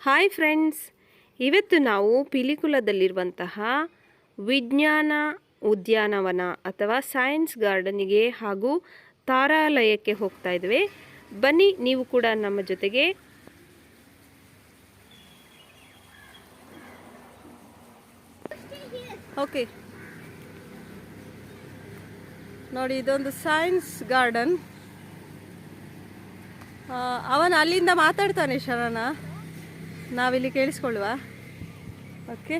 Hi friends, ಇವತ್ತು ನಾವು ಪಿಲಿಕುಲದಲ್ಲಿರುವಂತಹ ವಿಜ್ಞಾನ ಉದ್ಯಾನವನ ಅಥವಾ ಸೈನ್ಸ್ ಗಾರ್ಡನಿಗೆ ಹಾಗೂ ತಾರಾಲಯಕ್ಕೆ ಹೋಗ್ತಾ ಇದ್ದೇವೆ. ಬನ್ನಿ, ನೀವು ಕೂಡ ನಮ್ಮ ಜೊತೆಗೆ. ಓಕೆ ನೋಡಿ, ಇದೊಂದು ಸೈನ್ಸ್ ಗಾರ್ಡನ್. ಅವನು ಅಲ್ಲಿಂದ ಮಾತಾಡ್ತಾನೆ, ಶರಣ. ನಾವಿಲ್ಲಿ ಕೇಳಿಸ್ಕೊಳ್ಳುವ. ಓಕೆ,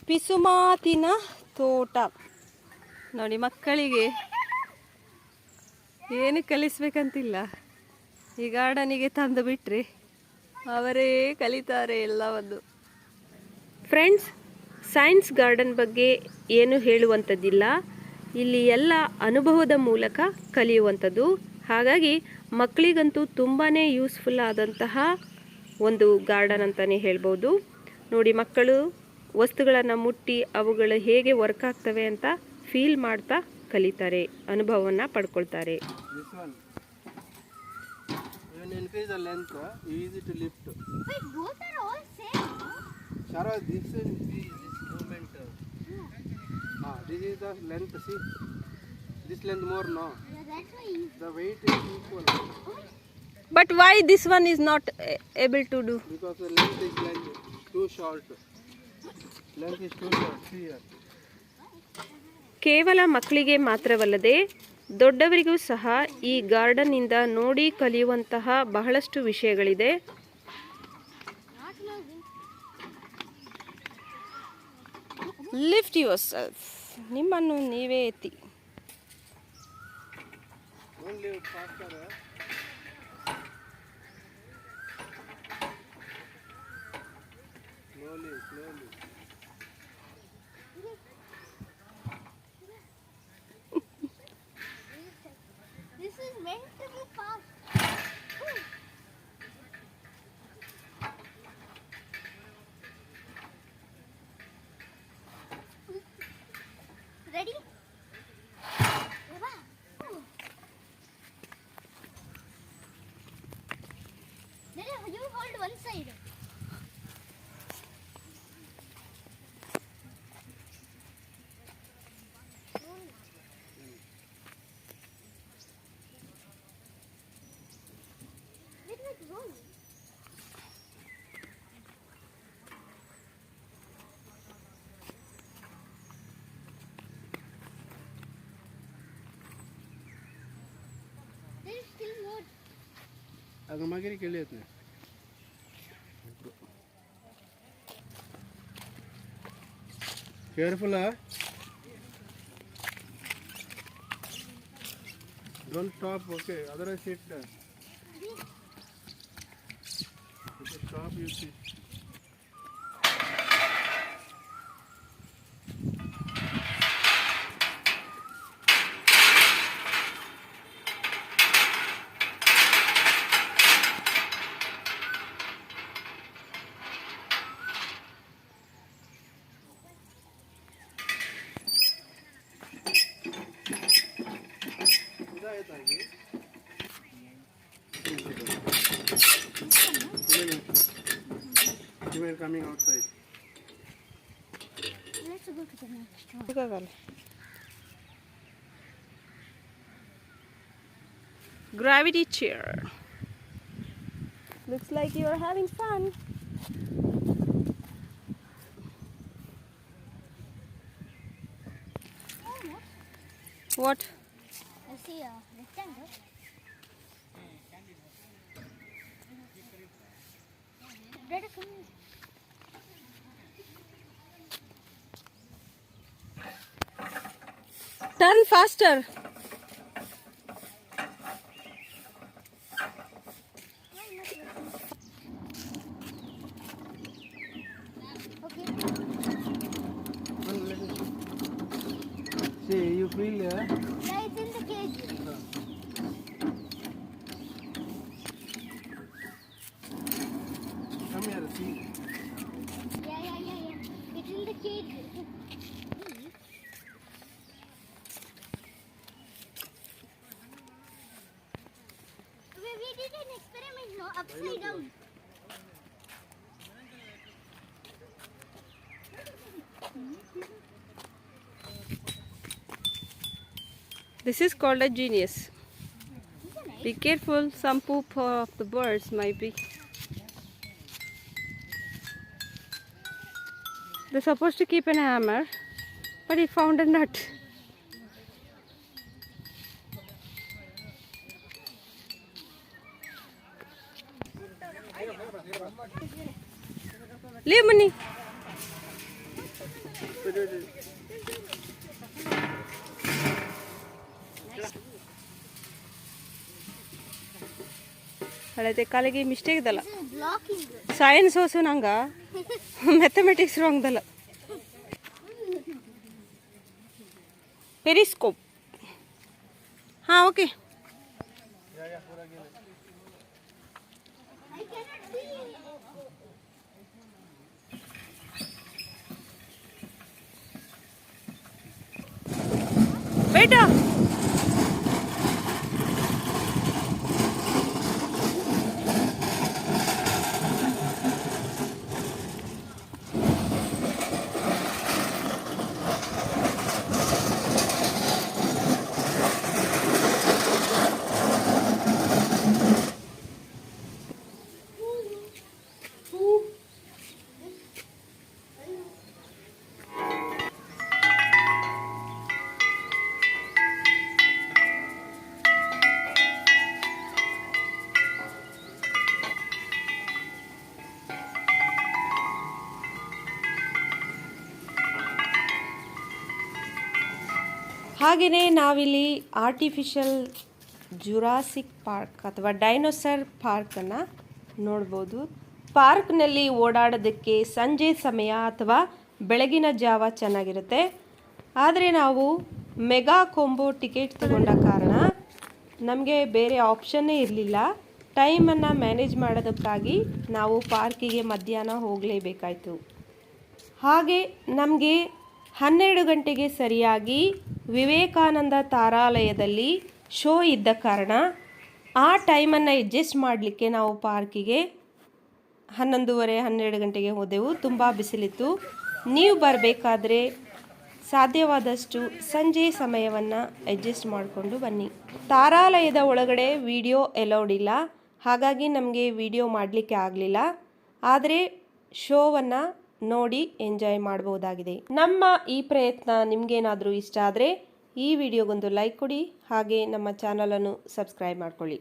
ಪಿಸುಮಾತಿನ ತೋಟ ನೋಡಿ. ಮಕ್ಕಳಿಗೆ ಏನು ಕಲಿಸ್ಬೇಕಂತಿಲ್ಲ, ಈ ಗಾರ್ಡನಿಗೆ ತಂದು ಬಿಟ್ರೆ ಅವರೇ ಕಲಿತಾರೆ ಎಲ್ಲವನ್ನು. ಫ್ರೆಂಡ್ಸ್, ಸೈನ್ಸ್ ಗಾರ್ಡನ್ ಬಗ್ಗೆ ಏನು ಹೇಳುವಂಥದ್ದಿಲ್ಲ, ಇಲ್ಲಿ ಎಲ್ಲ ಅನುಭವದ ಮೂಲಕ ಕಲಿಯುವಂಥದ್ದು. ಹಾಗಾಗಿ ಮಕ್ಕಳಿಗಂತೂ ತುಂಬಾ ಯೂಸ್ಫುಲ್ ಆದಂತಹ ಒಂದು ಗಾರ್ಡನ್ ಅಂತಲೇ ಹೇಳ್ಬೋದು. ನೋಡಿ, ಮಕ್ಕಳು ವಸ್ತುಗಳನ್ನು ಮುಟ್ಟಿ ಅವುಗಳು ಹೇಗೆ ವರ್ಕ್ ಆಗ್ತವೆ ಅಂತ ಫೀಲ್ ಮಾಡ್ತಾ ಕಲಿತಾರೆ, ಅನುಭವವನ್ನು ಪಡ್ಕೊಳ್ತಾರೆ. Increase the length, easy to lift. Wait, both are all same. Shara, this movement. This is the length. See, this length more, no? Yeah, that's why. The weight is equal. But why this one is not able to do? Because the length is too short. Length is too short. See here. ಕೇವಲ ಮಕ್ಕಳಿಗೆ ಮಾತ್ರವಲ್ಲದೆ ದೊಡ್ಡವರಿಗೂ ಸಹ ಈ ಗಾರ್ಡನ್ನಿಂದ ನೋಡಿ ಕಲಿಯುವಂತಹ ಬಹಳಷ್ಟು ವಿಷಯಗಳಿದೆ. Lift your self, ನಿಮ್ಮನ್ನು ನೀವೇ ಎತ್ತಿ. Ready? You hold one side. अगर मगरी के लिए इतने केयरफुल है. Don't stop. Okay, otherwise sit there. If you stop, you sit. We're coming outside. Let's go to the next one. Gravity chair. Looks like you are having fun. What? I see a rectangle. Let us come. Turn faster. Okay. See, you feel Yeah, it's in the cage. come here. See. Yeah. It's in the cage. No, upside down. This is called a genius. Be careful, some poop of the birds might be. They're supposed to keep an hammer, but he found a nut. Leave money. ಹಳತೆ ಕಾಲಿಗೆ mistake ಇದಲ್ಲ. This is blocking. Science ಓಸು ನಂಗ mathematics ರಾಂಗ್ದಲ್ಲ. Periscope. ಹಾಂ okay. I cannot see. ಬೇಟಾ ಹಾಗೆಯೇ ನಾವಿಲ್ಲಿ artificial Jurassic park ಅಥವಾ dinosaur ಪಾರ್ಕನ್ನು ನೋಡ್ಬೋದು. ಪಾರ್ಕ್ನಲ್ಲಿ ಓಡಾಡೋದಕ್ಕೆ ಸಂಜೆ ಸಮಯ ಅಥವಾ ಬೆಳಗಿನ ಜಾವ ಚೆನ್ನಾಗಿರುತ್ತೆ. ಆದರೆ ನಾವು ಮೆಗಾ ಕೊಂಬೋ ಟಿಕೆಟ್ ತಗೊಂಡ ಕಾರಣ ನಮಗೆ ಬೇರೆ ಆಪ್ಷನ್ನೇ ಇರಲಿಲ್ಲ. ಟೈಮನ್ನು ಮ್ಯಾನೇಜ್ ಮಾಡೋದಕ್ಕಾಗಿ ನಾವು ಪಾರ್ಕಿಗೆ ಮಧ್ಯಾಹ್ನ ಹೋಗಲೇಬೇಕಾಯಿತು. ಹಾಗೆ ನಮಗೆ 12 ಗಂಟೆಗೆ ಸರಿಯಾಗಿ ವಿವೇಕಾನಂದ ತಾರಾಲಯದಲ್ಲಿ ಶೋ ಇದ್ದ ಕಾರಣ ಆ ಟೈಮನ್ನು ಅಡ್ಜಸ್ಟ್ ಮಾಡಲಿಕ್ಕೆ ನಾವು ಪಾರ್ಕಿಗೆ 11:30 12 ಗಂಟೆಗೆ ಹೋದೆವು. ತುಂಬ ಬಿಸಿಲಿತ್ತು. ನೀವು ಬರಬೇಕಾದ್ರೆ ಸಾಧ್ಯವಾದಷ್ಟು ಸಂಜೆ ಸಮಯವನ್ನು ಅಡ್ಜಸ್ಟ್ ಮಾಡಿಕೊಂಡು ಬನ್ನಿ. ತಾರಾಲಯದ ಒಳಗಡೆ ವಿಡಿಯೋ ಎಲೌಡ್ ಇಲ್ಲ, ಹಾಗಾಗಿ ನಮಗೆ ವಿಡಿಯೋ ಮಾಡಲಿಕ್ಕೆ ಆಗಲಿಲ್ಲ. ಆದರೆ ಶೋವನ್ನು ನೋಡಿ ಎಂಜಾಯ್ ಮಾಡಬಹುದಾಗಿದೆ. ನಮ್ಮ ಈ ಪ್ರಯತ್ನ ನಿಮಗೇನಾದರೂ ಇಷ್ಟ ಆದರೆ ಈ ವಿಡಿಯೋಗೊಂದು ಲೈಕ್ ಕೊಡಿ, ಹಾಗೆ ನಮ್ಮ ಚಾನಲನ್ನು ಸಬ್ಸ್ಕ್ರೈಬ್ ಮಾಡ್ಕೊಳ್ಳಿ.